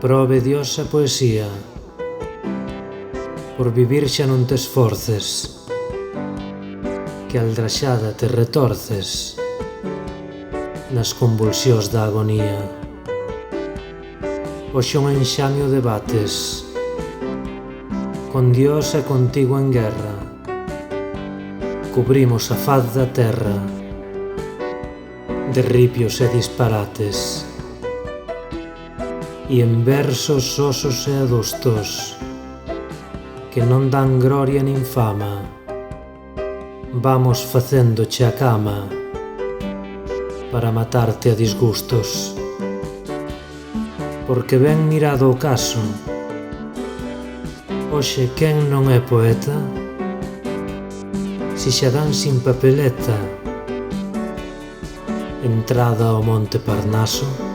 Prove Dios a poesía. Por vivir xa non te esforces, que aldraxada te retorces nas convulsións da agonía. Hoxe un enxamio debates con Dios e contigo en guerra. Cubrimos a faz da terra de ripios e disparates, e en versos sosos e adustos que non dan gloria nin fama, vamos facéndoche a cama para matarte a disgustos. Porque ben mirado o caso, hoxe quen non é poeta? Si xa dan sin papeleta entrada ao Monte Parnaso.